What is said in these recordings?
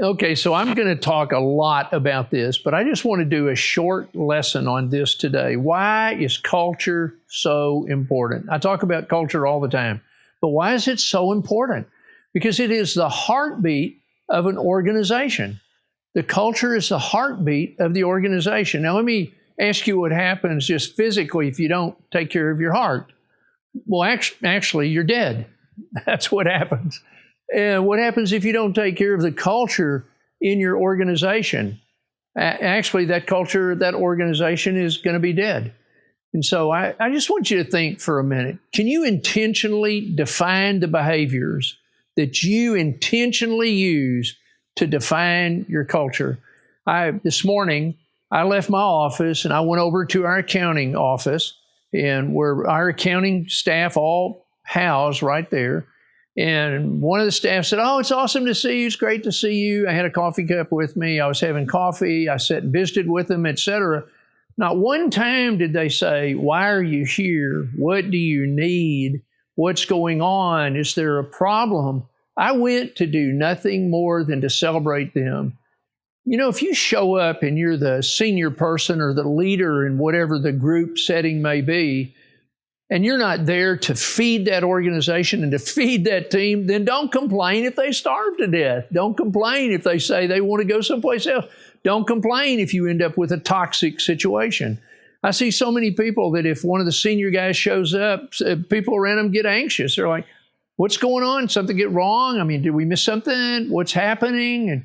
Okay, so I'm going to talk a lot about this, but I just want to do a short lesson on this today. Why is culture so important? I talk about culture all the time, but why is it so important? Because it is the heartbeat of an organization. The culture is the heartbeat of the organization. Now, let me ask you what happens just physically if you don't take care of your heart. Well, actually, you're dead. That's what happens. And what happens if you don't take care of the culture in your organization? Actually, that culture, that organization is going to be dead. And so I just want you to think for a minute. Can you intentionally define the behaviors that you intentionally use to define your culture? This morning, I left my office and I went over to our accounting office, and where our accounting staff all housed right there. And one of the staff said, "Oh, it's awesome to see you. It's great to see you." I had a coffee cup with me. I was having coffee. I sat and visited with them, etc. Not one time did they say, "Why are you here? What do you need? What's going on? Is there a problem?" I went to do nothing more than to celebrate them. You know, if you show up and you're the senior person or the leader in whatever the group setting may be, and you're not there to feed that organization and to feed that team, then don't complain if they starve to death. Don't complain if they say they want to go someplace else. Don't complain if you end up with a toxic situation. I see so many people that if one of the senior guys shows up, people around them get anxious. They're like, "What's going on? Something get wrong? I mean, did we miss something? What's happening?" And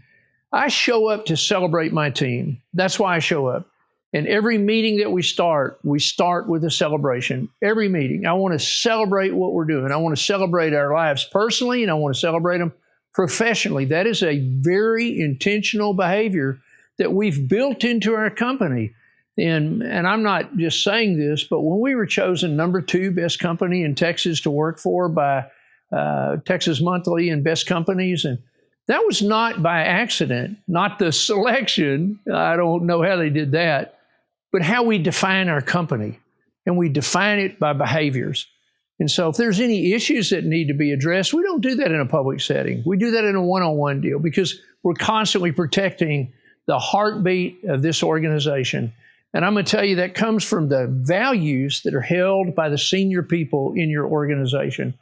I show up to celebrate my team. That's why I show up. And every meeting that we start with a celebration. Every meeting. I want to celebrate what we're doing. I want to celebrate our lives personally, and I want to celebrate them professionally. That is a very intentional behavior that we've built into our company. And I'm not just saying this, but when we were chosen #2 best company in Texas to work for by Texas Monthly and Best Companies, and that was not by accident, not the selection. I don't know how they did that. But how we define our company, and we define it by behaviors. And so if there's any issues that need to be addressed, we don't do that in a public setting. We do that in a one-on-one deal because we're constantly protecting the heartbeat of this organization. And I'm going to tell you that comes from the values that are held by the senior people in your organization.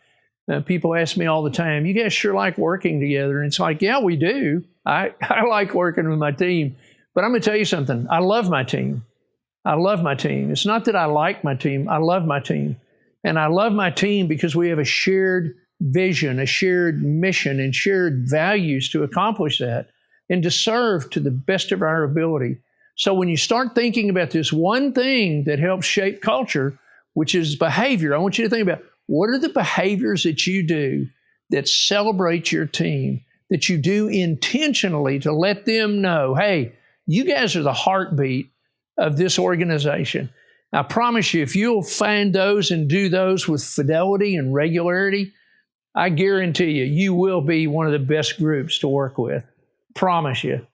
People ask me all the time, "You guys sure like working together?" And it's like, yeah, we do. I like working with my team. But I'm going to tell you something. I love my team. I love my team. It's not that I like my team. I love my team. And I love my team because we have a shared vision, a shared mission, and shared values to accomplish that and to serve to the best of our ability. So when you start thinking about this one thing that helps shape culture, which is behavior, I want you to think about what are the behaviors that you do that celebrate your team, that you do intentionally to let them know, hey, you guys are the heartbeat of this organization. I promise you, if you'll find those and do those with fidelity and regularity, I guarantee you, you will be one of the best groups to work with. Promise you.